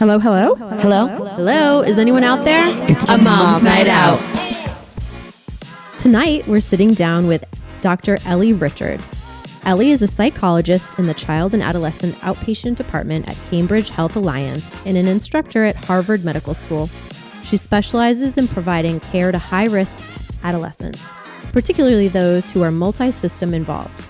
Hello, hello? Hello? Hello? Is anyone out there? It's a mom's night out. Tonight, we're sitting down with Dr. Ellie Richards. Ellie is a psychologist in the Child and Adolescent Outpatient Department at Cambridge Health Alliance and an instructor at Harvard Medical School. She specializes in providing care to high-risk adolescents, particularly those who are multi-system involved.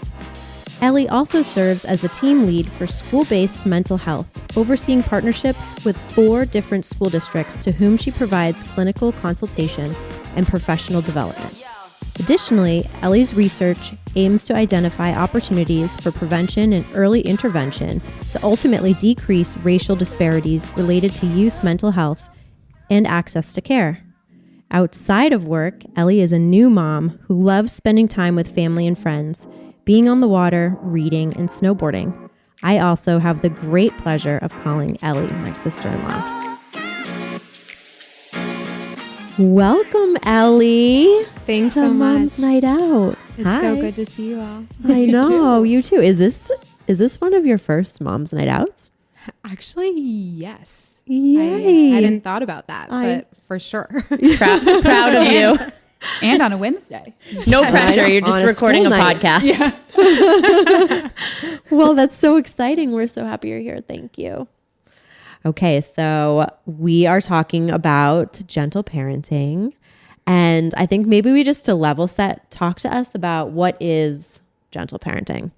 Ellie also serves as a team lead for school-based mental health, overseeing partnerships with 4 different school districts to whom she provides clinical consultation and professional development. Additionally, Ellie's research aims to identify opportunities for prevention and early intervention to ultimately decrease racial disparities related to youth mental health and access to care. Outside of work, Ellie is a new mom who loves spending time with family and friends, being on the water, reading, and snowboarding. I also have the great pleasure of calling Ellie my sister-in-law. Welcome, Ellie. Thanks to so Mom's much. Night Out. It's Hi. so good to see you all. I know, you too. Is this one of your first Mom's Night Outs? Actually, yes. Yay. I hadn't thought about that, but for sure. Proud of you. And on a Wednesday. No pressure. You're just On a recording a school night. podcast. Yeah. Well, that's so exciting. We're so happy you're here. Thank you. Okay, so we are talking about gentle parenting. And I think maybe we just to level set, talk to us about what is gentle parenting.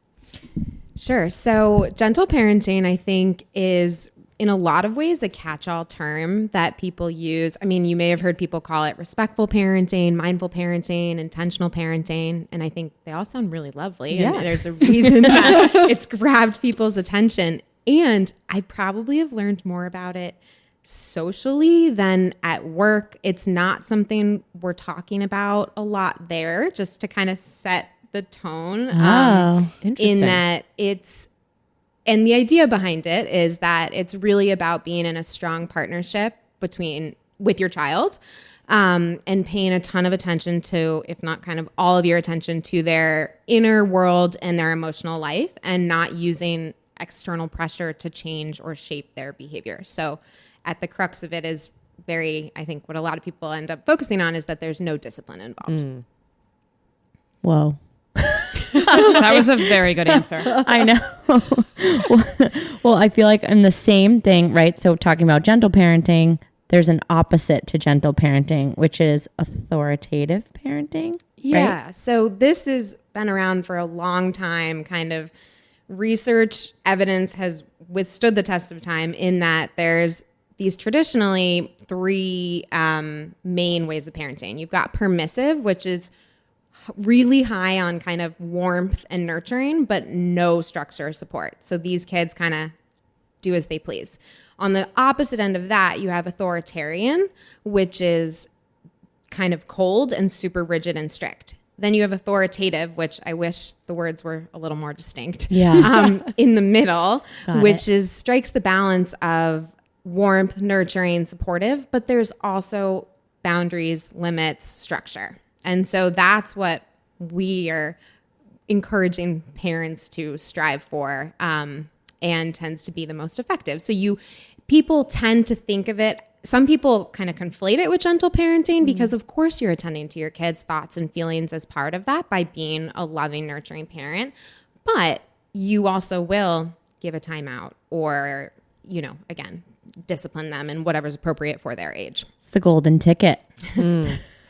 Sure. So gentle parenting, I think, is in a lot of ways a catch-all term that people use. I mean, you may have heard people call it respectful parenting, mindful parenting, intentional parenting, and I think they all sound really lovely. Yes. And there's a reason that it's grabbed people's attention. And I probably have learned more about it socially than at work. It's not something we're talking about a lot there, just to kind of set the tone. Interesting. In that and the idea behind it is that it's really about being in a strong partnership with your child, and paying a ton of attention to, if not kind of all of your attention to their inner world and their emotional life, and not using external pressure to change or shape their behavior. So at the crux of it is I think what a lot of people end up focusing on is that there's no discipline involved. Whoa. That was a very good answer. I know. Well, I feel like in the same thing, right? So talking about gentle parenting, there's an opposite to gentle parenting, which is authoritative parenting. Yeah. Right? So this has been around for a long time. Kind of research evidence has withstood the test of time in that there's these traditionally 3 main ways of parenting. You've got permissive, which is really high on kind of warmth and nurturing, but no structure or support. So these kids kind of do as they please. On the opposite end of that, you have authoritarian, which is kind of cold and super rigid and strict. Then you have authoritative, which I wish the words were a little more distinct. Yeah. In the middle, Got which it. strikes the balance of warmth, nurturing, supportive, but there's also boundaries, limits, structure. And so that's what we are encouraging parents to strive for, and tends to be the most effective. So people tend to think of it, some people kind of conflate it with gentle parenting because of course you're attending to your kids' thoughts and feelings as part of that by being a loving, nurturing parent. But you also will give a timeout or, again, discipline them in whatever's appropriate for their age. It's the golden ticket.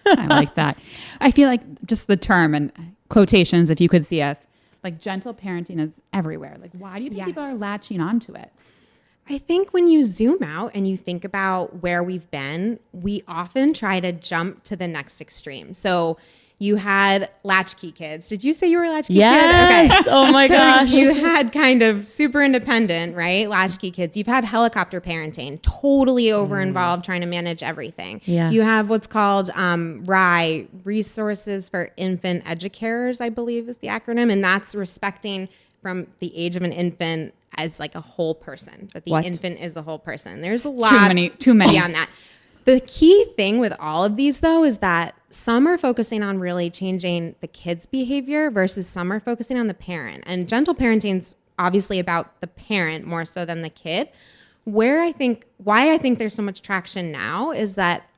I like that. I feel like just the term and quotations, if you could see us, like gentle parenting is everywhere. Like, why do you think people are latching onto it? I think when you zoom out and you think about where we've been, we often try to jump to the next extreme. So you had latchkey kids. Did you say you were a latchkey Yes. kid? Okay. Oh my gosh. You had kind of super independent, right? Latchkey kids. You've had helicopter parenting, totally over involved, trying to manage everything. Yeah. You have what's called RIE, Resources for Infant Educators, I believe is the acronym. And that's respecting from the age of an infant as like a whole person, that the infant is a whole person. There's a lot Too many beyond that. The key thing with all of these, though, is that some are focusing on really changing the kid's behavior versus some are focusing on the parent. And gentle parenting's obviously about the parent more so than the kid. why I think there's so much traction now is that,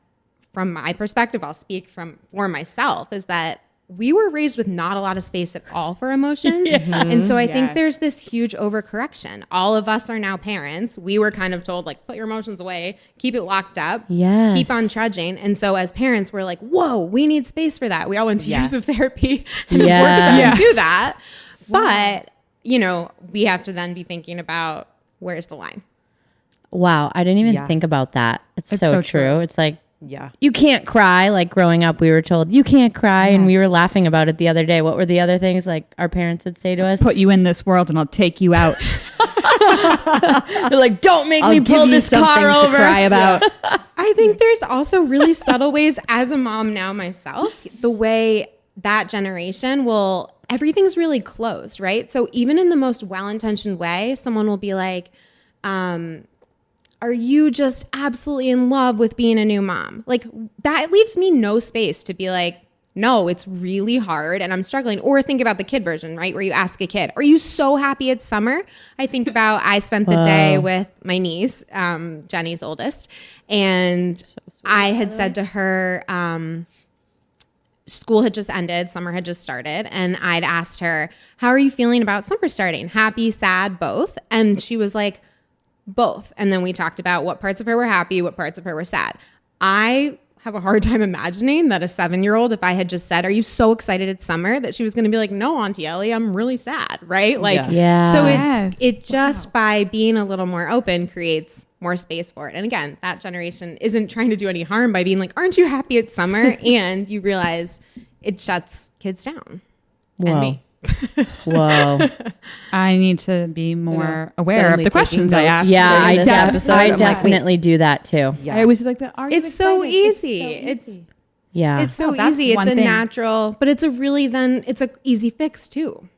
from my perspective, I'll speak for myself, is that we were raised with not a lot of space at all for emotions. And so I think there's this huge overcorrection. All of us are now parents. We were kind of told, like, put your emotions away, keep it locked up, keep on trudging. And so as parents, we're like, whoa, we need space for that. We all went to years of therapy and worked out to do that. But, you know, we have to then be thinking about, where's the line? Wow. I didn't even think about that. It's so true. It's like, you can't cry. Like growing up, we were told you can't cry, and we were laughing about it the other day. What were the other things like our parents would say to us? Put you in this world, and I'll take you out. They're like, don't make me pull this car over. To cry about. I think there's also really subtle ways, as a mom now myself, the way that generation everything's really closed, right? So even in the most well-intentioned way, someone will be like, are you just absolutely in love with being a new mom? Like, that leaves me no space to be like, no, it's really hard and I'm struggling. Or think about the kid version, right? Where you ask a kid, are you so happy it's summer? I spent the day with my niece, Jenny's oldest, and I had said to her, school had just ended, summer had just started, and I'd asked her, how are you feeling about summer starting? Happy, sad, both? And she was like, both. And then we talked about what parts of her were happy, what parts of her were sad. I have a hard time imagining that a 7-year-old, if I had just said, are you so excited it's summer, that she was going to be like, no, Auntie Ellie, I'm really sad, right? Like, so it just by being a little more open creates more space for it. And again, that generation isn't trying to do any harm by being like, aren't you happy it's summer? And you realize it shuts kids down. And me. Whoa. I need to be more aware of the questions I ask. Yeah, I definitely do that too. I always like that. It's so easy. It's so easy. It's a natural, but it's a easy fix too.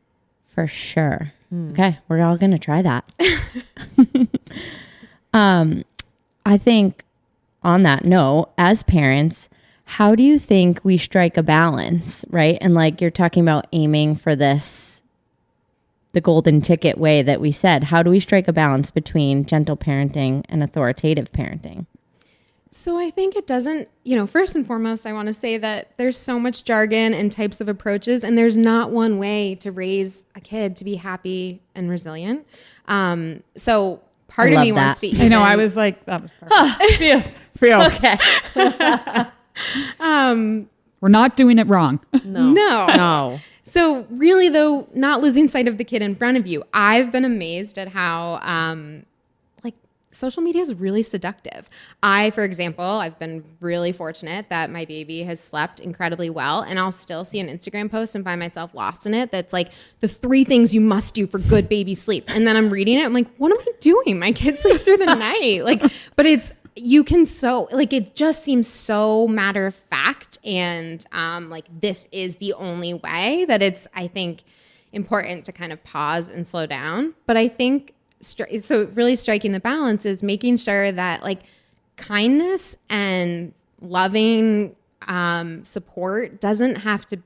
For sure. Okay. We're all going to try that. I think on that note, as parents, how do you think we strike a balance, right? And like you're talking about aiming for the golden ticket way that we said. How do we strike a balance between gentle parenting and authoritative parenting? So I think it doesn't, first and foremost, I want to say that there's so much jargon and types of approaches, and there's not one way to raise a kid to be happy and resilient. So part of me wants to I know, I was like, that was perfect. For you. Okay. We're not doing it wrong. No. So really, though, not losing sight of the kid in front of you, I've been amazed at how social media is really seductive. For example, I've been really fortunate that my baby has slept incredibly well, and I'll still see an Instagram post and find myself lost in it. That's like the 3 things you must do for good baby sleep. And then I'm reading it. I'm like, what am I doing? My kid sleeps through the night. But it just seems so matter of fact. And this is the only way, that it's, I think, important to kind of pause and slow down. But I think, so really striking the balance is making sure that kindness and loving support doesn't have to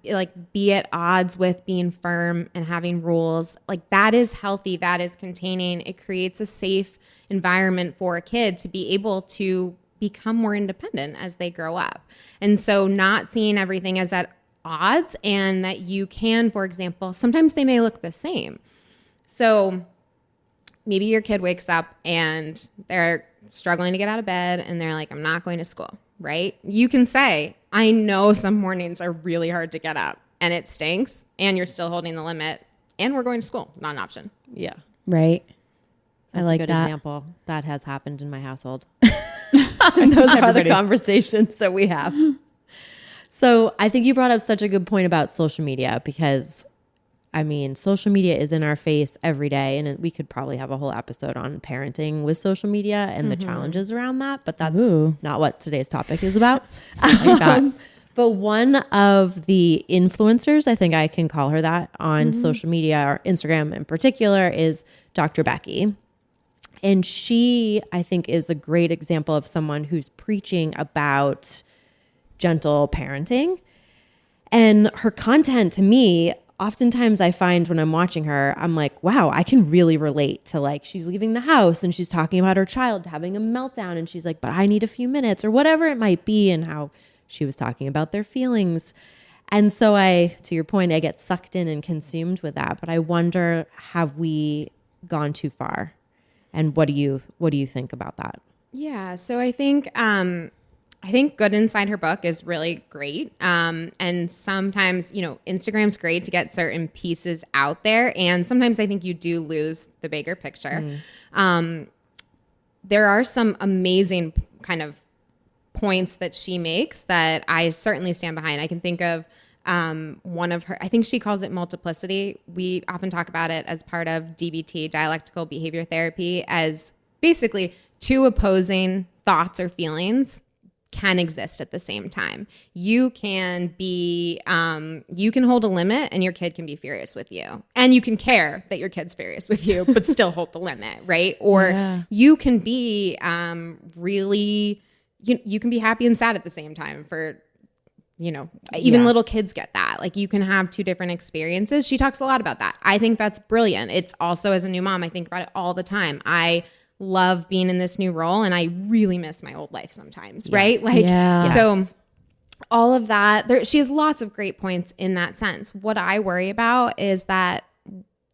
be at odds with being firm and having rules. That is healthy, that is containing. It creates a safe environment for a kid to be able to become more independent as they grow up. And so not seeing everything as at odds, and that you can, for example, sometimes they may look the same. So maybe your kid wakes up and they're struggling to get out of bed and they're like, I'm not going to school, right? You can say, I know some mornings are really hard to get up and it stinks, and you're still holding the limit, and we're going to school. Not an option. Yeah. Right. That's I like a good that. example. That has happened in my household. And those are the conversations that we have. So I think you brought up such a good point about social media, because social media is in our face every day, and we could probably have a whole episode on parenting with social media and the challenges around that, but that's not what today's topic is about. But one of the influencers, I think I can call her that, on social media, or Instagram in particular, is Dr. Becky. And she, I think, is a great example of someone who's preaching about gentle parenting. And her content, to me, oftentimes I find when I'm watching her, I'm like, wow, I can really relate to like, she's leaving the house and she's talking about her child having a meltdown. And she's like, but I need a few minutes or whatever it might be. And how she was talking about their feelings. And so to your point, I get sucked in and consumed with that. But I wonder, have we gone too far? And what do you think about that? Yeah. So I think Good Inside Her Book is really great. And sometimes, Instagram's great to get certain pieces out there. And sometimes I think you do lose the bigger picture. There are some amazing kind of points that she makes that I certainly stand behind. I can think of one of her, I think she calls it multiplicity. We often talk about it as part of DBT, dialectical behavior therapy, as basically two opposing thoughts or feelings can exist at the same time. You can hold a limit and your kid can be furious with you. And you can care that your kid's furious with you, but still hold the limit, right? Or you can be you can be happy and sad at the same time for, even little kids get that. Like you can have two different experiences. She talks a lot about that. I think that's brilliant. It's also, as a new mom, I think about it all the time. I love being in this new role and I really miss my old life sometimes, right? Like, so all of that, she has lots of great points in that sense. What I worry about is that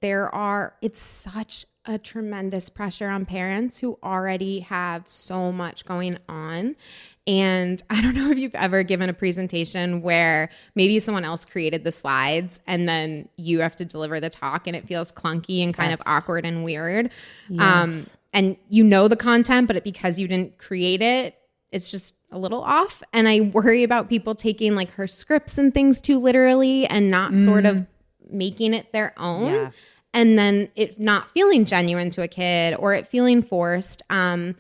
it's such a tremendous pressure on parents who already have so much going on. And I don't know if you've ever given a presentation where maybe someone else created the slides and then you have to deliver the talk and it feels clunky and kind of awkward and weird. And the content, but because you didn't create it, it's just a little off. And I worry about people taking like her scripts and things too literally and not sort of making it their own. Yeah. And then it not feeling genuine to a kid or it feeling forced. But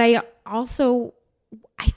I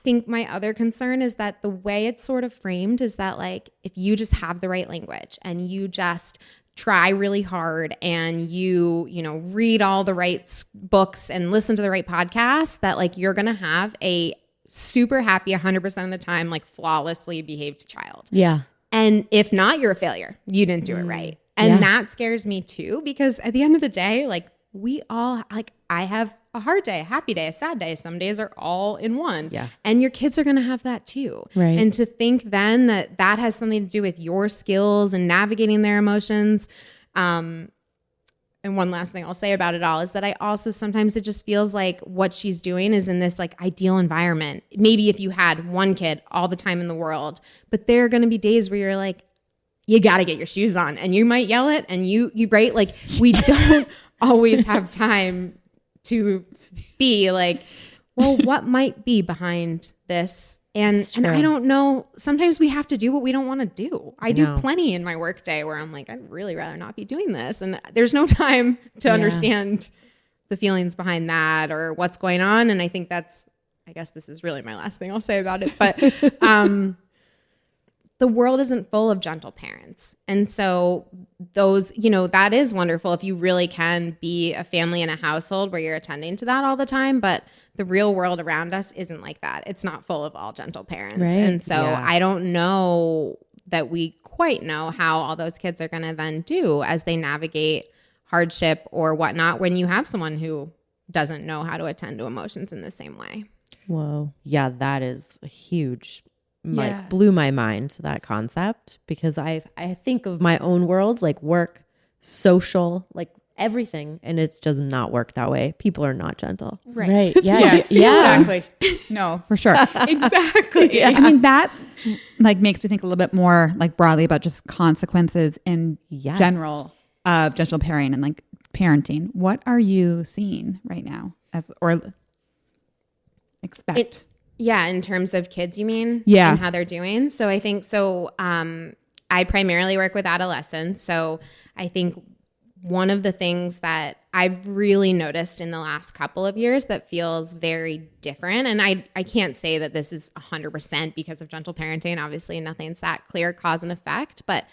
think my other concern is that the way it's sort of framed is that like, if you just have the right language and you just try really hard and you read all the right books and listen to the right podcasts, that like you're going to have a super happy 100% of the time, like flawlessly behaved child. Yeah. And if not, you're a failure. You didn't do it right. And that scares me too, because at the end of the day, like we all, like I have a hard day, a happy day, a sad day. Some days are all in one. Yeah. And your kids are going to have that too. Right. And to think then that has something to do with your skills and navigating their emotions. And one last thing I'll say about it all is that I also sometimes it just feels like what she's doing is in this like ideal environment. Maybe if you had one kid all the time in the world, but there are going to be days where you're like, you got to get your shoes on and you might yell it and you right? Like we don't always have time to be like, well, what might be behind this? And I don't know. Sometimes we have to do what we don't want to do. I do plenty in my work day where I'm like, I'd really rather not be doing this. And there's no time to understand the feelings behind that or what's going on. And I think I guess this is really my last thing I'll say about it. But the world isn't full of gentle parents. And so those, that is wonderful if you really can be a family in a household where you're attending to that all the time. But the real world around us isn't like that. It's not full of all gentle parents. Right. And so I don't know that we quite know how all those kids are going to then do as they navigate hardship or whatnot when you have someone who doesn't know how to attend to emotions in the same way. Whoa. Yeah, that is a huge blew my mind, that concept, because I think of my own worlds like work, social, like everything, and it does not work that way. People are not gentle. Right. Yeah. Exactly. No, for sure. Exactly. I mean, that like makes me think a little bit more like broadly about just consequences in general of gentle parenting and like parenting. What are you seeing right now or expect? In terms of kids, you mean? Yeah. And how they're doing. So I think I primarily work with adolescents. So I think one of the things that I've really noticed in the last couple of years that feels very different, and I can't say that this is 100% because of gentle parenting. Obviously, nothing's that clear cause and effect, but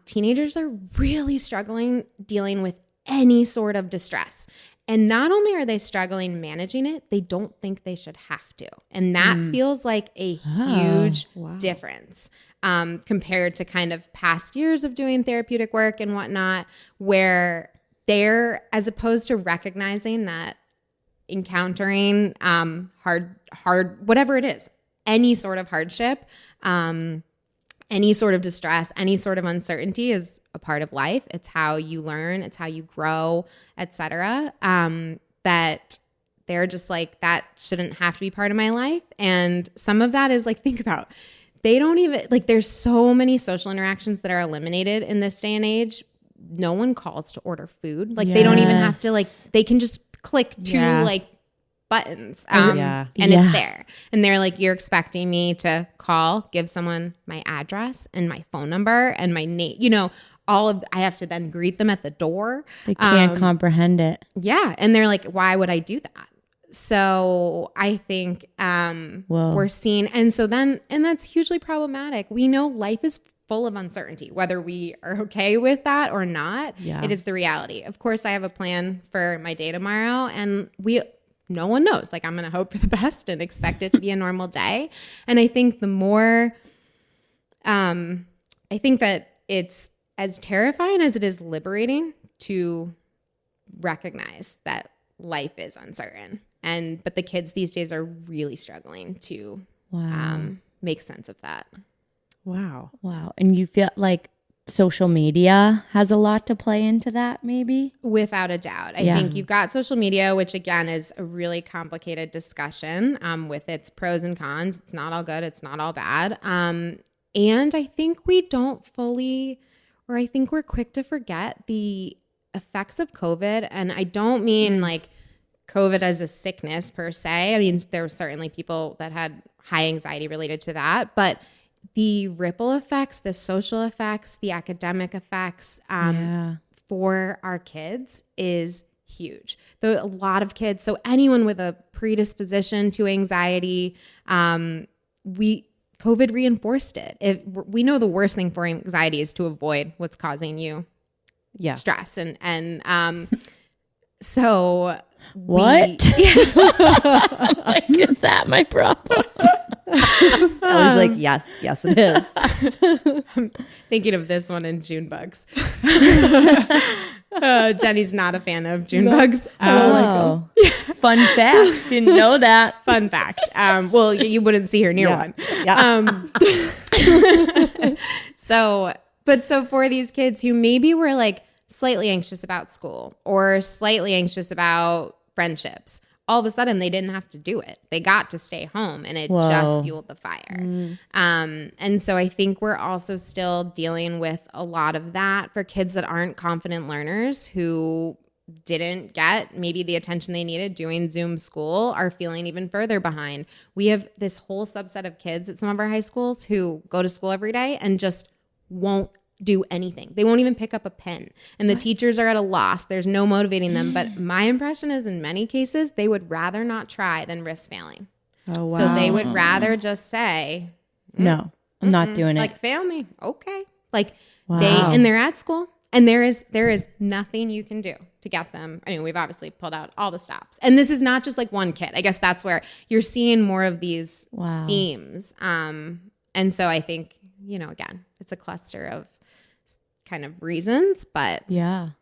teenagers are really struggling dealing with any sort of distress. And not only are they struggling managing it, they don't think they should have to. And that feels like a huge difference compared to kind of past years of doing therapeutic work and whatnot, where they're, as opposed to recognizing that encountering hard, whatever it is, any sort of hardship, any sort of distress, any sort of uncertainty is a part of life. It's how you learn, it's how you grow, etc. That they're just like, that shouldn't have to be part of my life. And some of that is like, think about, they don't even, like, there's so many social interactions that are eliminated in this day and age. No one calls to order food. Like they don't even have to, like, they can just click two like buttons and it's there. And they're like, you're expecting me to call, give someone my address and my phone number and my name, you know, I have to then greet them at the door. They can't comprehend it. Yeah. And they're like, why would I do that? So I think we're seeing, and that's hugely problematic. We know life is full of uncertainty, whether we are okay with that or not. It is the reality. Of course, I have a plan for my day tomorrow, and no one knows. Like, I'm going to hope for the best and expect it to be a normal day. And I think the more, I think that it's as terrifying as it is liberating to recognize that life is uncertain. But the kids these days are really struggling to make sense of that. Wow. And you feel like social media has a lot to play into that, maybe? Without a doubt. I think you've got social media, which again is a really complicated discussion with its pros and cons. It's not all good. It's not all bad. And I think we don't fully, or I think we're quick to forget the effects of COVID. And I don't mean like COVID as a sickness per se. I mean, there were certainly people that had high anxiety related to that, but the ripple effects, the social effects, the academic effects for our kids is huge. A lot of kids, so anyone with a predisposition to anxiety, COVID reinforced it. We know the worst thing for anxiety is to avoid what's causing you stress. And so what? Like, is that my problem? I was like, yes, it is. I'm thinking of this one in June bugs. Jenny's not a fan of June bugs. Fun fact. Didn't know that. Fun fact. Well, you wouldn't see her near one. So for these kids who maybe were like slightly anxious about school or slightly anxious about friendships, all of a sudden they didn't have to do it. They got to stay home, and it just fueled the fire. And so I think we're also still dealing with a lot of that for kids that aren't confident learners who didn't get maybe the attention they needed doing Zoom school, are feeling even further behind. We have this whole subset of kids at some of our high schools who go to school every day and just won't do anything. They won't even pick up a pen. And the teachers are at a loss. There's no motivating them. But my impression is in many cases, they would rather not try than risk failing. Oh, wow. So they would rather just say, no, I'm not doing it. Like, fail me. Okay. Like and they're at school, and there is nothing you can do to get them. I mean, we've obviously pulled out all the stops. And this is not just like one kid. I guess that's where you're seeing more of these themes. And so I think, again, it's a cluster of kind of reasons, but and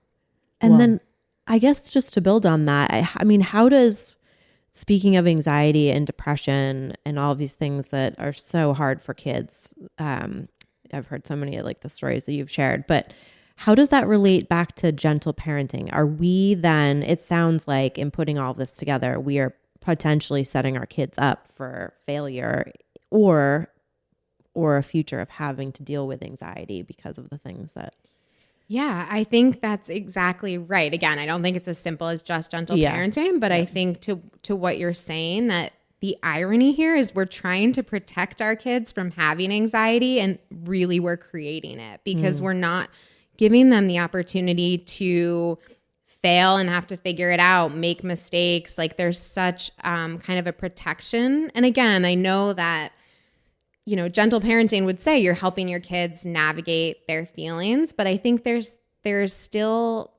then I guess just to build on that, I mean, how does, speaking of anxiety and depression and all of these things that are so hard for kids, I've heard so many like the stories that you've shared, but how does that relate back to gentle parenting? Are we then, it sounds like in putting all of this together, we are potentially setting our kids up for failure or a future of having to deal with anxiety because of the things that. Yeah, I think that's exactly right. Again, I don't think it's as simple as just gentle parenting, but I think to what you're saying, that the irony here is we're trying to protect our kids from having anxiety, and really we're creating it because we're not giving them the opportunity to fail and have to figure it out, make mistakes. Like, there's such kind of a protection. And again, I know that gentle parenting would say you're helping your kids navigate their feelings, but I think there's still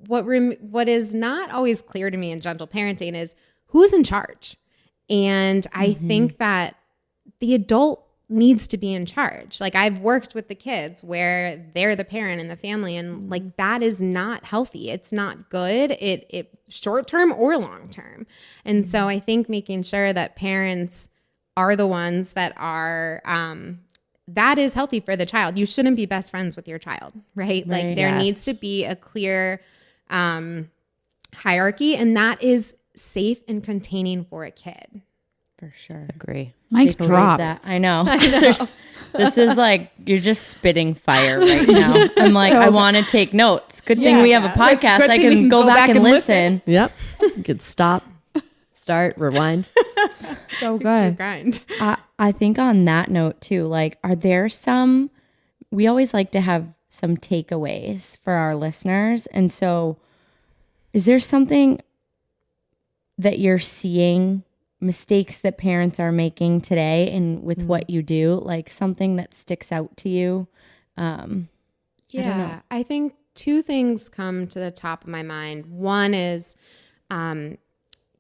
what is not always clear to me in gentle parenting is who's in charge. And I think that the adult needs to be in charge. Like I've worked with the kids where they're the parent in the family, and like that is not healthy. It's not good. It short term or long term. And so I think making sure that parents are the ones that are that is healthy for the child. You shouldn't be best friends with your child, right? Like there needs to be a clear hierarchy, and that is safe and containing for a kid. For sure. Agree. Mic drop. That. I know. This is like, you're just spitting fire right now. I'm like, I want to take notes. Good thing we have a podcast. I can go back and listen. Yep. You could stop, start, rewind. So good. To grind. I think on that note too, like, are there some, we always like to have some takeaways for our listeners. And so is there something that you're seeing, mistakes that parents are making today and with what you do, like something that sticks out to you? I think two things come to the top of my mind. One is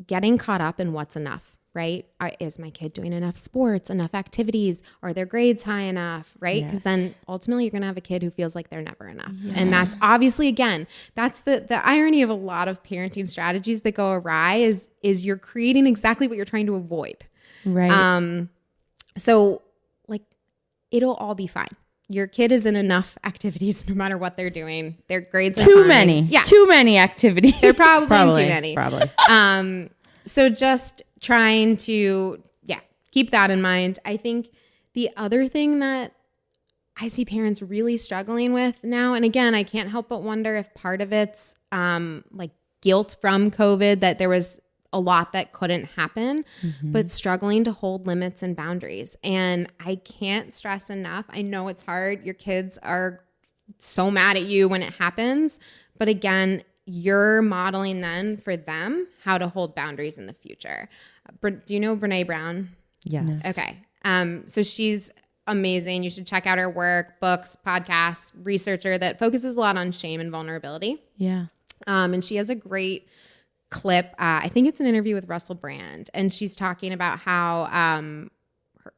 getting caught up in what's enough, right? Is my kid doing enough sports, enough activities? Are their grades high enough, right? Because then ultimately you're going to have a kid who feels like they're never enough. Yeah. And that's obviously, again, that's the irony of a lot of parenting strategies that go awry is you're creating exactly what you're trying to avoid. Right. So like it'll all be fine. Your kid is in enough activities no matter what they're doing. Their grades are too fine. many. Yeah. Too many activities. They're probably too many. Probably. So just trying to, keep that in mind. I think the other thing that I see parents really struggling with now, and again, I can't help but wonder if part of it's like guilt from COVID, that there was a lot that couldn't happen, but struggling to hold limits and boundaries. And I can't stress enough. I know it's hard. Your kids are so mad at you when it happens. But again, you're modeling then for them how to hold boundaries in the future. Do you know Brene Brown? Yes. Okay. So she's amazing. You should check out her work, books, podcasts, researcher that focuses a lot on shame and vulnerability. Yeah. And she has a great clip. I think it's an interview with Russell Brand. And she's talking about how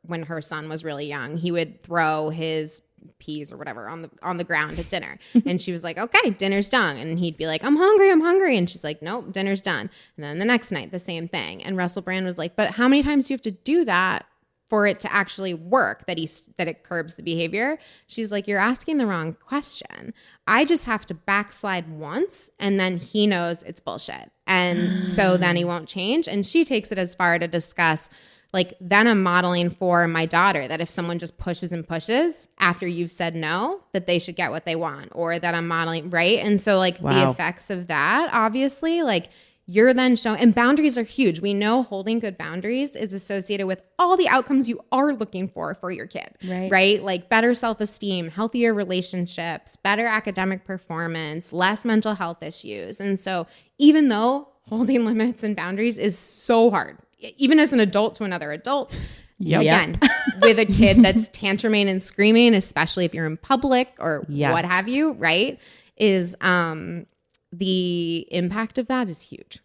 when her son was really young, he would throw his peas or whatever on the ground at dinner. And she was like, okay, dinner's done. And he'd be like, I'm hungry. And she's like, nope, dinner's done. And then the next night, the same thing. And Russell Brand was like, but how many times do you have to do that for it to actually work, that it curbs the behavior? She's like, you're asking the wrong question. I just have to backslide once and then he knows it's bullshit. And so then he won't change. And she takes it as far to discuss, like, then I'm modeling for my daughter that if someone just pushes and pushes after you've said no, that they should get what they want, or that I'm modeling, right? And so like the effects of that, obviously, like you're then showing, and boundaries are huge. We know holding good boundaries is associated with all the outcomes you are looking for your kid, right? Like better self-esteem, healthier relationships, better academic performance, less mental health issues. And so even though holding limits and boundaries is so hard, even as an adult to another adult, again, with a kid that's tantruming and screaming, especially if you're in public or what have you, right, is the impact of that is huge.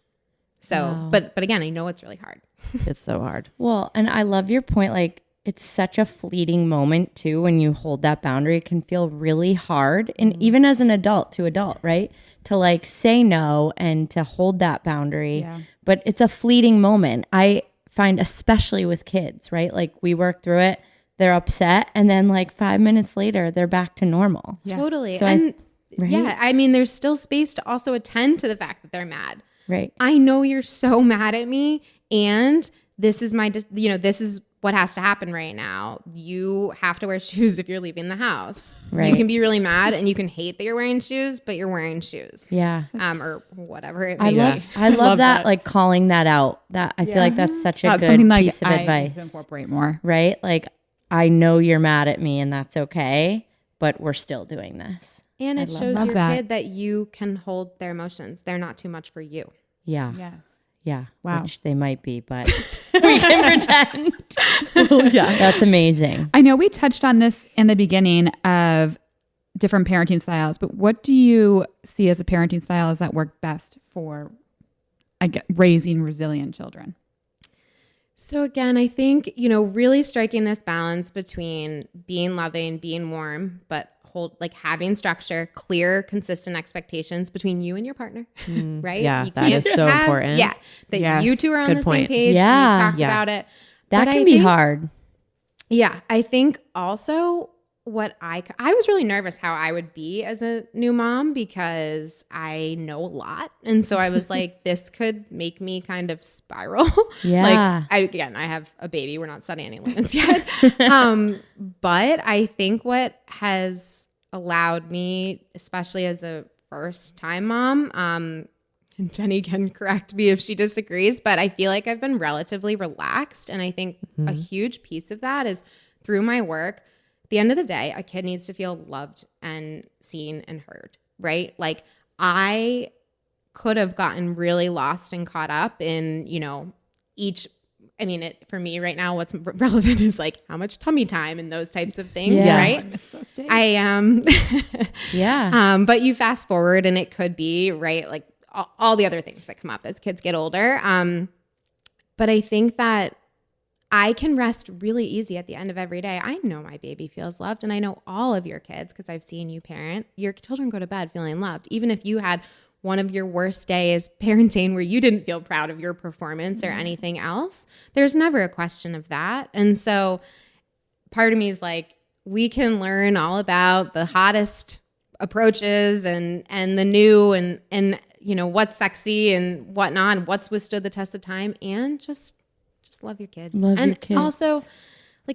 So, but again, I know it's really hard. It's so hard. Well, and I love your point. Like, it's such a fleeting moment too. When you hold that boundary, it can feel really hard. And even as an adult to adult, right? To like say no and to hold that boundary. Yeah. But it's a fleeting moment. I find, especially with kids, right? Like we work through it, they're upset, and then like 5 minutes later, they're back to normal. Yeah. Totally. So I mean, there's still space to also attend to the fact that they're mad. Right. I know you're so mad at me, and this is this is what has to happen right now. You have to wear shoes if you're leaving the house. Right. You can be really mad and you can hate that you're wearing shoes, but you're wearing shoes. Yeah. Or whatever it may be. I love that, like calling that out. That I feel like that's such a good piece of advice. To incorporate more. Right? Like, I know you're mad at me and that's okay, but we're still doing this. And it shows your kid that you can hold their emotions. They're not too much for you. Yeah. Yes. Yeah. Wow. Which they might be, but we can pretend. Well, yeah. That's amazing. I know we touched on this in the beginning of different parenting styles, but what do you see as the parenting styles that work best for raising resilient children? So again, I think, really striking this balance between being loving, being warm, but having structure, clear, consistent expectations between you and your partner, right? Yeah, that is so important. Yeah, that you two are on the same page. Yeah. And you talked about it. That can be hard. Yeah, I think also I was really nervous how I would be as a new mom because I know a lot. And so I was like, this could make me kind of spiral. Yeah. I have a baby. We're not setting any limits yet. But I think what has allowed me, especially as a first time mom, and Jenny can correct me if she disagrees, but I feel like I've been relatively relaxed. And I think a huge piece of that is through my work. At the end of the day, a kid needs to feel loved and seen and heard, right? Like I could have gotten really lost and caught up in, for me right now, what's relevant is like how much tummy time and those types of things, right? I miss those days. I am. Yeah. But you fast forward and it could be, right, like all the other things that come up as kids get older. But I think that I can rest really easy at the end of every day. I know my baby feels loved, and I know all of your kids, because I've seen you parent. Your children go to bed feeling loved. Even if you had one of your worst days parenting where you didn't feel proud of your performance or anything else, there's never a question of that. And so part of me is like, we can learn all about the hottest approaches and the new and what's sexy and whatnot, and what's withstood the test of time, and just love your kids. Love and your kids. Also,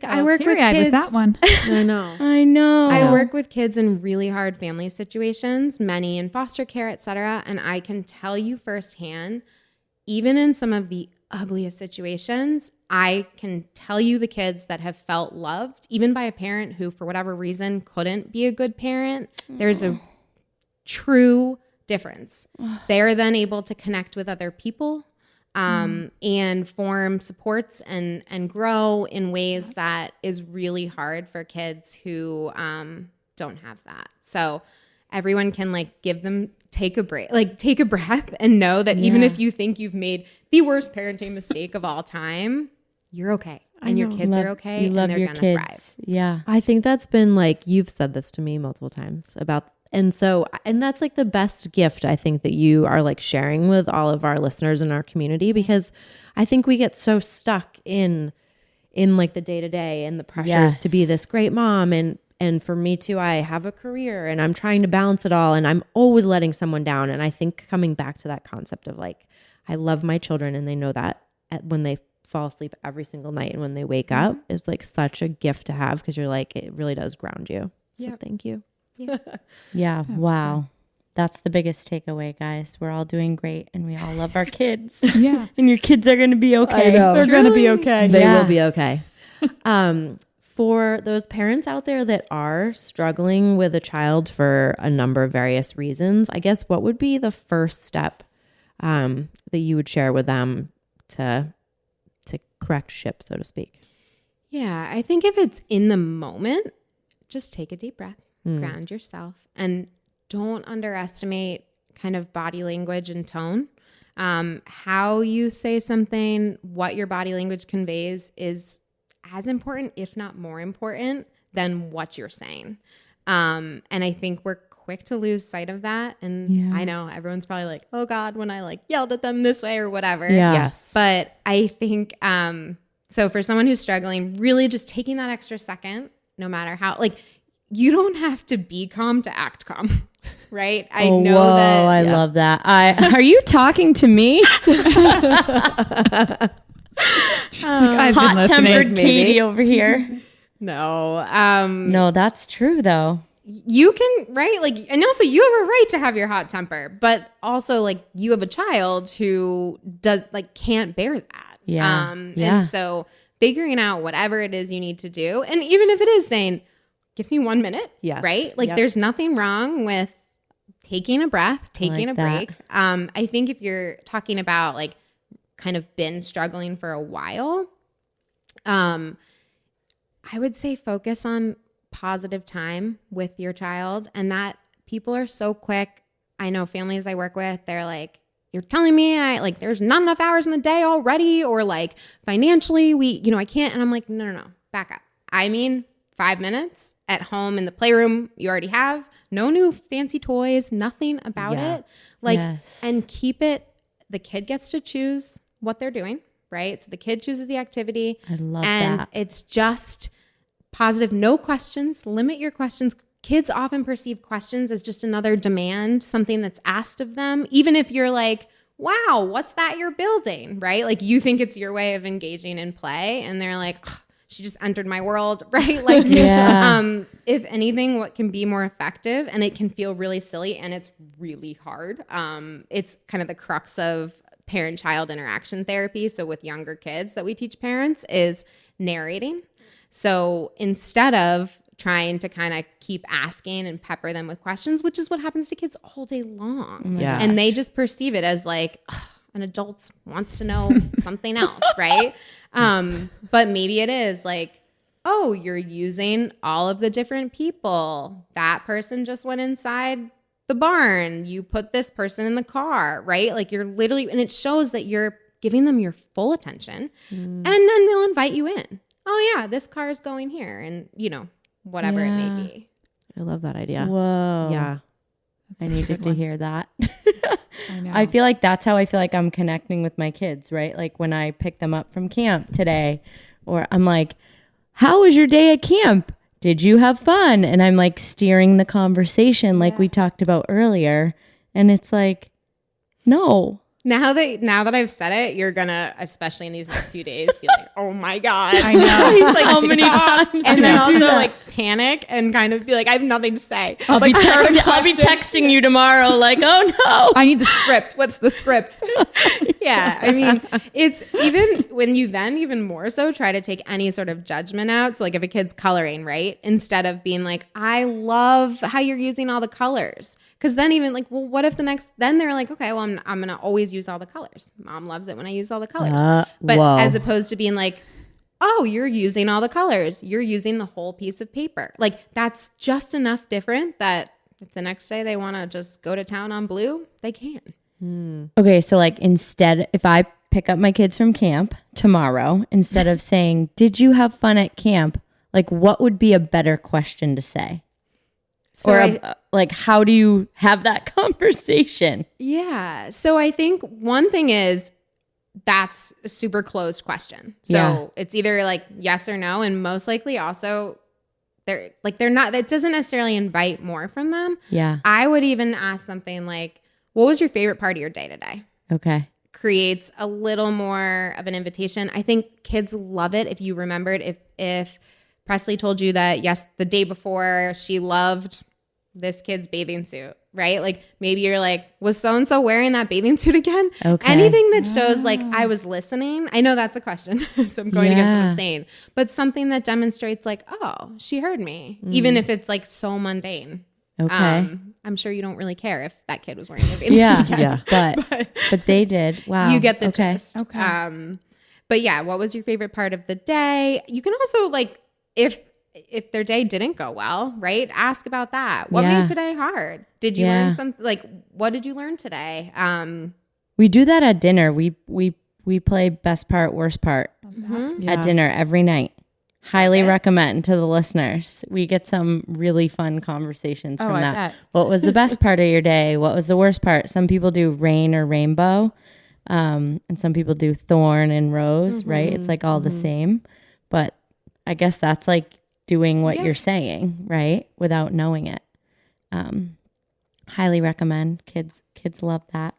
I work with kids. With that one. I know. I know. I work with kids in really hard family situations, many in foster care, et cetera. And I can tell you firsthand, even in some of the ugliest situations, I can tell you the kids that have felt loved, even by a parent who, for whatever reason, couldn't be a good parent. There's a true difference. They're then able to connect with other people and form supports and grow in ways that is really hard for kids who don't have that. So everyone can take a break, take a breath and know that even if you think you've made the worst parenting mistake of all time, you're okay. And your kids are okay, and they're going to thrive. Yeah. I think that's been you've said this to me multiple times and that's the best gift I think that you are sharing with all of our listeners in our community, because I think we get so stuck in the day to day and the pressures to be this great mom. And for me too, I have a career and I'm trying to balance it all, and I'm always letting someone down. And I think coming back to that concept of I love my children, and they know that when they fall asleep every single night and when they wake up is such a gift to have, because you're it really does ground you. So thank you. Yeah. Wow. That's the biggest takeaway, guys. We're all doing great and we all love our kids. Yeah. And your kids are going to be okay. I know. They're going to be okay. They will be okay. For those parents out there that are struggling with a child for a number of various reasons, I guess what would be the first step that you would share with them to correct ship, so to speak? Yeah, I think if it's in the moment, just take a deep breath, ground yourself, and don't underestimate kind of body language and tone. How you say something, what your body language conveys is as important, if not more important, than what you're saying. And I think we're quick to lose sight of that. And I know everyone's probably oh God, when I yelled at them this way or whatever. Yeah. Yes. But I think, so for someone who's struggling, really just taking that extra second, no matter how, you don't have to be calm to act calm, right? I know that. I love that. Are you talking to me? Hot-tempered Katie over here. No. No, that's true though. You can, right? And also you have a right to have your hot temper, but also you have a child who does can't bear that. Yeah. And so figuring out whatever it is you need to do. And even if it is saying, give me 1 minute. Yes. Right? There's nothing wrong with taking a breath, taking a break. I think if you're talking about kind of been struggling for a while, I would say focus on positive time with your child, and that people are so quick. I know families I work with, they're like, you're telling me there's not enough hours in the day already, or like financially I can't. And I'm like, no, back up. I mean, 5 minutes at home in the playroom you already have, no new fancy toys, nothing about it. And keep it, the kid gets to choose what they're doing, right? So the kid chooses the activity. I love and that. It's just positive, no questions, limit your questions. Kids often perceive questions as just another demand, something that's asked of them. Even if you're like, wow, what's that you're building, right? Like you think it's your way of engaging in play, and they're like, she just entered my world, right? Like, if anything, what can be more effective, and it can feel really silly and it's really hard. It's kind of the crux of parent-child interaction therapy. So with younger kids that we teach parents is narrating. So instead of trying to kind of keep asking and pepper them with questions, which is what happens to kids all day long. Yeah. And they just perceive it as like, an adult wants to know something else, right? But maybe it is like, oh, you're using all of the different people. That person just went inside the barn. You put this person in the car, right? Like you're literally, and it shows that you're giving them your full attention. And then they'll invite you in. Oh yeah, this car is going here. And whatever it may be. I love that idea. Whoa. Yeah. I needed to hear that. I know. I feel like that's how I feel like I'm connecting with my kids, right? Like when I pick them up from camp today, or I'm like, how was your day at camp? Did you have fun? And I'm like steering the conversation like we talked about earlier. And it's like, no. Now that I've said it, you're gonna, especially in these next few days, be like, "Oh my god!" I know. Like, How many stop. times And do then I do also that? like panic and kind of be like, "I have nothing to say." I'll be Like, texting you tomorrow like, oh no. I need the script. What's the script? Yeah, I mean, it's even when you then even more so try to take any sort of judgment out. So like if a kid's coloring, right? Instead of being like, I love how you're using all the colors. Because then even like, well, what if then they're like, okay, well, I'm going to always use all the colors. Mom loves it when I use all the colors. But whoa. as opposed to being like, oh, you're using all the colors. You're using the whole piece of paper. Like that's just enough different that if the next day they want to just go to town on blue, they can. Okay, so like instead, if I pick up my kids from camp tomorrow, instead of saying, did you have fun at camp? Like what would be a better question to say? So Or like, how do you have that conversation? Yeah. So I think one thing is that's a super closed question. So it's either like yes or no. And most likely also they're not, that doesn't necessarily invite more from them. Yeah. I would even ask something like, what was your favorite part of your day today? Okay. Creates a little more of an invitation. I think kids love it if you remembered, if Presley told you that, yes, the day before she loved this kid's bathing suit, right? Like maybe you're like, was so-and-so wearing that bathing suit again? Okay. Anything that shows like I was listening. I know that's a question, so I'm going against what I'm saying. But something that demonstrates like, oh, she heard me. Even if it's like so mundane. Okay. I'm sure you don't really care if that kid was wearing their bathing suit again. But they did. Wow. You get the gist. Okay. But yeah, what was your favorite part of the day? You can also like, if their day didn't go well, right? Ask about that. What made today hard? Did you learn something? Like, what did you learn today? We do that at dinner. We play best part, worst part at dinner every night. Highly recommend to the listeners. We get some really fun conversations from that. Bet. What was the best part of your day? What was the worst part? Some people do rain or rainbow. And some people do thorn and rose, right? It's like all the same. But I guess that's like doing what you're saying, right? Without knowing it. Highly recommend. Kids love that.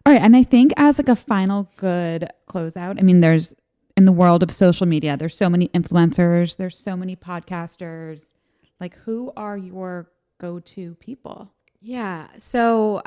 All right. And I think as like a final good closeout, I mean, there's in the world of social media, there's so many influencers, there's so many podcasters. Like who are your go-to people? Yeah. So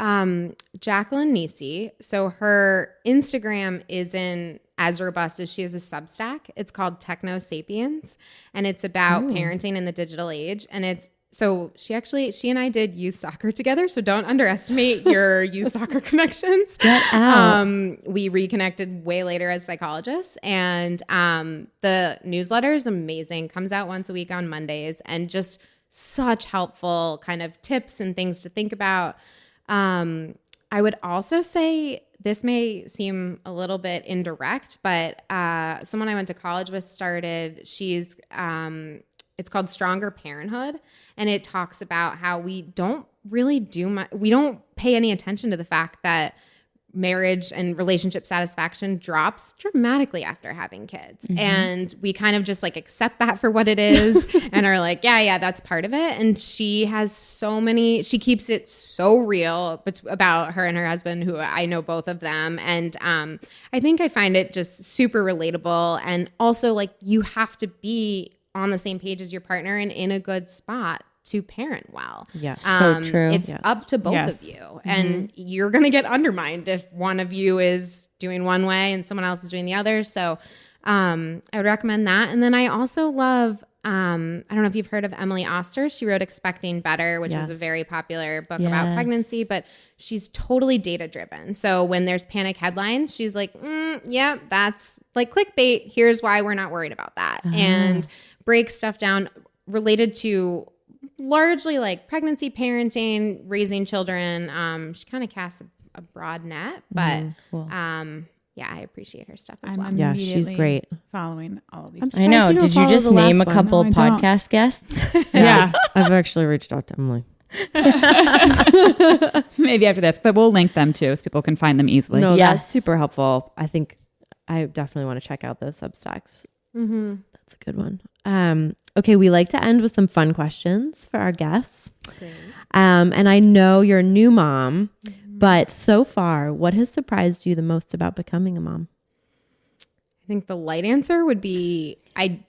Jacqueline Nisi, so her Instagram isn't as robust as she is a Substack. It's called Techno Sapiens, and it's about parenting in the digital age. And it's so she and I did youth soccer together. So don't underestimate your youth soccer connections. Get out. We reconnected way later as psychologists, and the newsletter is amazing. Comes out once a week on Mondays, and just such helpful kind of tips and things to think about. I would also say this may seem a little bit indirect, but someone I went to college with started. It's called Stronger Parenthood, and it talks about how we don't really we don't pay any attention to the fact that marriage and relationship satisfaction drops dramatically after having kids. Mm-hmm. And we kind of just like accept that for what it is and are like, yeah, that's part of it. And she keeps it so real about her and her husband, who I know both of them. And I think I find it just super relatable. And also like you have to be on the same page as your partner and in a good spot to parent well. Yes. So true. It's up to both of you. Mm-hmm. And you're going to get undermined if one of you is doing one way and someone else is doing the other. So I would recommend that. And then I also love, I don't know if you've heard of Emily Oster. She wrote Expecting Better, which was a very popular book about pregnancy, but she's totally data driven. So when there's panic headlines, she's like, yeah, that's like clickbait. Here's why we're not worried about that. And breaks stuff down related to largely like pregnancy, parenting, raising children. She kind of casts a broad net, but cool. Yeah, I appreciate her stuff as well. Yeah, she's great. Following all of these. I know. Did you just name a couple podcast guests? Yeah. I've actually reached out to Emily. Maybe after this, but we'll link them too so people can find them easily. No, that's super helpful. I think I definitely want to check out those Substacks. Mm-hmm. That's a good one. Okay, we like to end with some fun questions for our guests. Great. And I know you're a new mom, but so far, what has surprised you the most about becoming a mom? I think the light answer would be I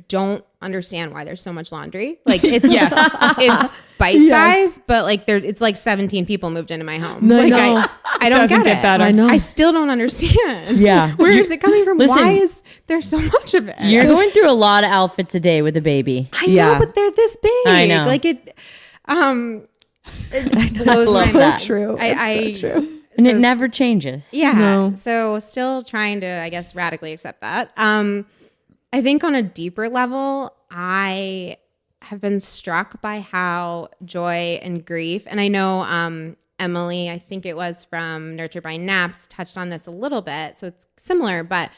don't understand why there's so much laundry. Like it's it's bite size, but like it's like 17 people moved into my home. No, like no. I don't get it. I know. I still don't understand. Yeah. Where is it coming from? Listen, why is there so much of it? You're going through a lot of outfits a day with a baby. I know, but they're this big. I know. Like it blows my mind. True. I so true. And it never changes. Yeah. No. So still trying to, I guess, radically accept that. I think on a deeper level, I have been struck by how joy and grief, and I know Emily, I think it was from Nurture by Naps, touched on this a little bit. So it's similar, but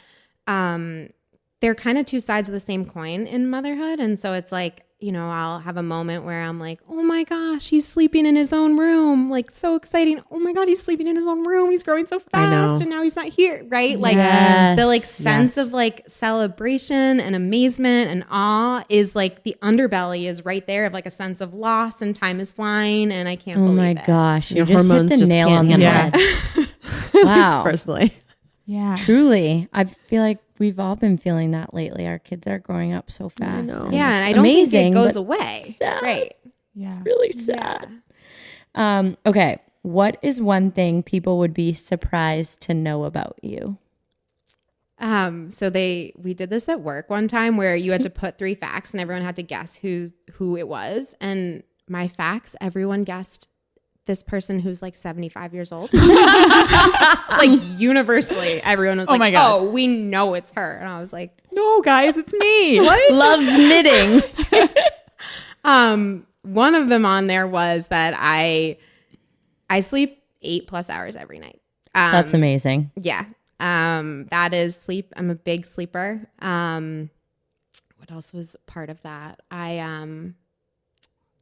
they're kind of two sides of the same coin in motherhood. And so it's like, you know, I'll have a moment where I'm like, oh my gosh, he's sleeping in his own room. Like, so exciting. Oh my God, he's sleeping in his own room. He's growing so fast and now he's not here. Right. Like the like sense of like celebration and amazement and awe is like the underbelly is right there of like a sense of loss and time is flying. And I can't believe it. Oh my gosh. Your You just hit hormones the just nail can't on the handle head. Wow. Personally. Yeah. Truly. I feel like we've all been feeling that lately. Our kids are growing up so fast. know. Yeah. And I it's don't think amazing, it goes but away. sad. Right. Yeah. Really sad. Okay. What is one thing people would be surprised to know about you? So we did this at work one time where you had to put 3 facts and everyone had to guess who it was. And my facts, everyone guessed this person who's like 75 years old. Like universally, everyone was like, my God. oh, we know it's her. And I was like, No, guys, it's me. What? Loves knitting. one of them on there was that I sleep 8+ hours every night. That's amazing. Yeah. That is sleep. I'm a big sleeper. What else was part of that?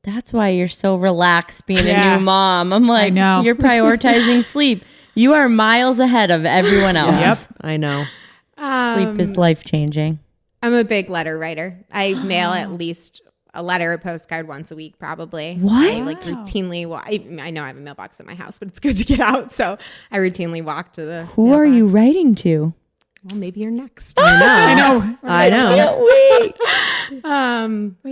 That's why you're so relaxed being a new mom. I'm like, know. You're prioritizing sleep. You are miles ahead of everyone else. Yep. I know. Sleep is life-changing. I'm a big letter writer. I mail at least a letter, a postcard once a week, probably. What? I like routinely. I know I have a mailbox at my house, but it's good to get out. So I routinely walk to the. Who mailbox. are you writing to? Well, maybe you're next. I know. Can't wait.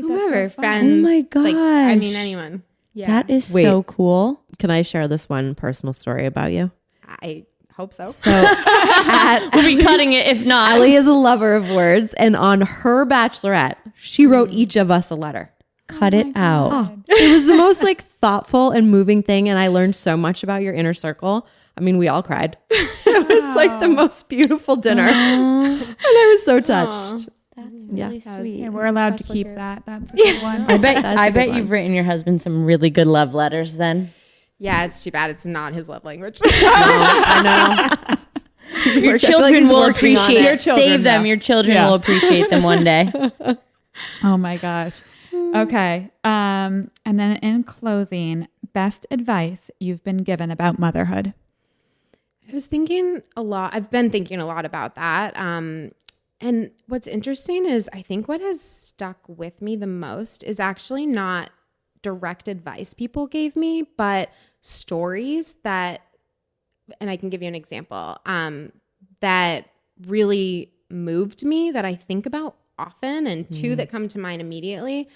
Whoever, so fun. friends. Oh my gosh. Like, I mean, anyone. Yeah. That is so cool. Can I share this one personal story about you? I hope so. So We'll be cutting it if not. Ellie is a lover of words, and on her bachelorette, she wrote each of us a letter. Cut it out. Oh, it was the most like thoughtful and moving thing. And I learned so much about your inner circle. I mean, we all cried. It was like the most beautiful dinner. And I was so touched. That's really sweet. And we're allowed to keep that. That's a good one. I bet you've written your husband some really good love letters then. Yeah, it's too bad it's not his love language. I know. Your children will appreciate it. Save them. Your children will appreciate them one day. Oh my gosh. Okay. And then in closing, best advice you've been given about motherhood. I was thinking a lot. I've been thinking a lot about that. And what's interesting is I think what has stuck with me the most is actually not direct advice people gave me, but stories that, and I can give you an example, that really moved me that I think about often, and two that come to mind immediately.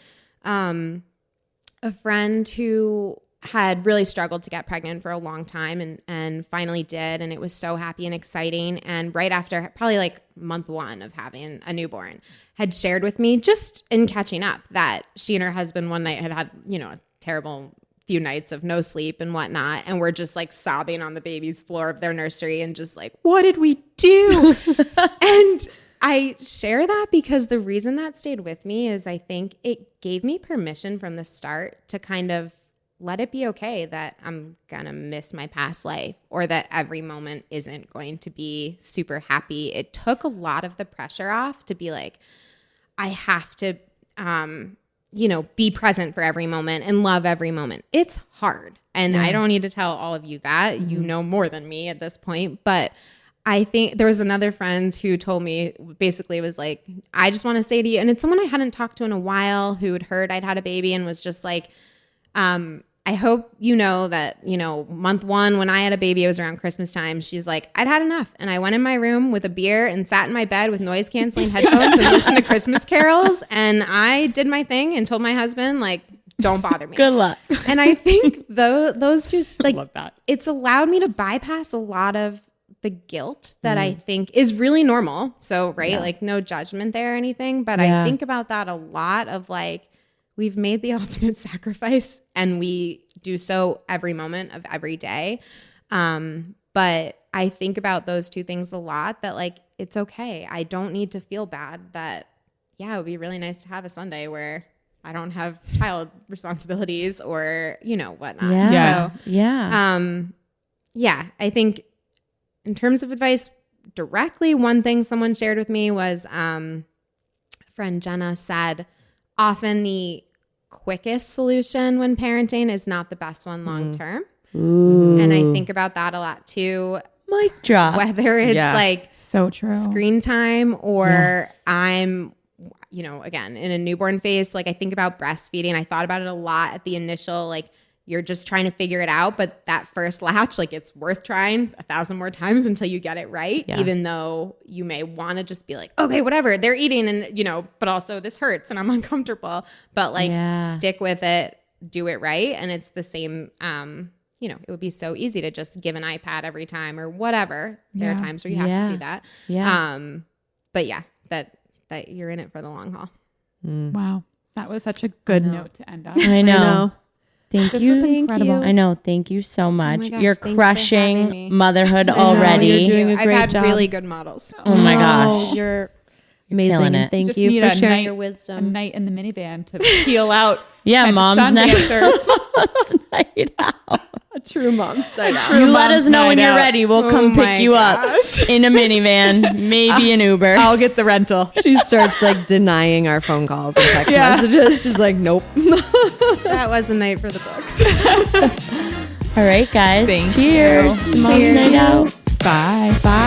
A friend who had really struggled to get pregnant for a long time and finally did, and it was so happy and exciting. And right after, probably like month 1 of having a newborn, had shared with me just in catching up that she and her husband one night had a terrible few nights of no sleep and whatnot, and we're just like sobbing on the baby's floor of their nursery and just like, what did we do? And I share that because the reason that stayed with me is I think it gave me permission from the start to kind of let it be okay that I'm going to miss my past life, or that every moment isn't going to be super happy. It took a lot of the pressure off to be like, I have to, be present for every moment and love every moment. It's hard. And I don't need to tell all of you that. You know more than me at this point. But I think there was another friend who told me, basically was like, I just want to say to you, and it's someone I hadn't talked to in a while who had heard I'd had a baby and was just like, I hope you know that, month 1 when I had a baby, it was around Christmas time. She's like, I'd had enough. And I went in my room with a beer and sat in my bed with noise canceling headphones and listened to Christmas carols. And I did my thing and told my husband, like, don't bother me. Good luck. And I think those two, like, love that. It's allowed me to bypass a lot of the guilt that I think is really normal. So, like no judgment there or anything. But I think about that a lot of like, we've made the ultimate sacrifice and we do so every moment of every day. But I think about those two things a lot, that like, it's okay. I don't need to feel bad that, it would be really nice to have a Sunday where I don't have child responsibilities or, whatnot. Yeah. So, I think in terms of advice directly, one thing someone shared with me was, friend Jenna said, often the quickest solution when parenting is not the best one long term. And I think about that a lot too. Mic drop. Whether it's like so true screen time or I'm, again, in a newborn phase. So like I think about breastfeeding. I thought about it a lot at the initial, like you're just trying to figure it out. But that first latch, like it's worth trying 1,000 more times until you get it right. Yeah. Even though you may want to just be like, okay, whatever, they're eating and, but also this hurts and I'm uncomfortable. But like stick with it, do it right. And it's the same, it would be so easy to just give an iPad every time or whatever. There are times where you have to do that. But that you're in it for the long haul. Wow. That was such a good note to end on. I know. Thank you. Thank you. I know. Thank you so much. Oh my gosh, you're crushing motherhood already. You're doing a great I've had job. really good models. Oh my gosh. You're amazing. killing And it. thank Just you need for a sharing night- your A wisdom. night in the minivan to peel out. Mom's sun night. dancers. Mom's night out. A true mom's night out. You let us know when night you're out. ready. We'll Oh come my pick you up gosh. in a minivan, maybe an Uber. I'll get the rental. She starts like denying our phone calls and text messages. She's like, nope. That was a night for the books. All right, guys. Thank Cheers. you. Mom's Cheers. night out. Bye. Bye.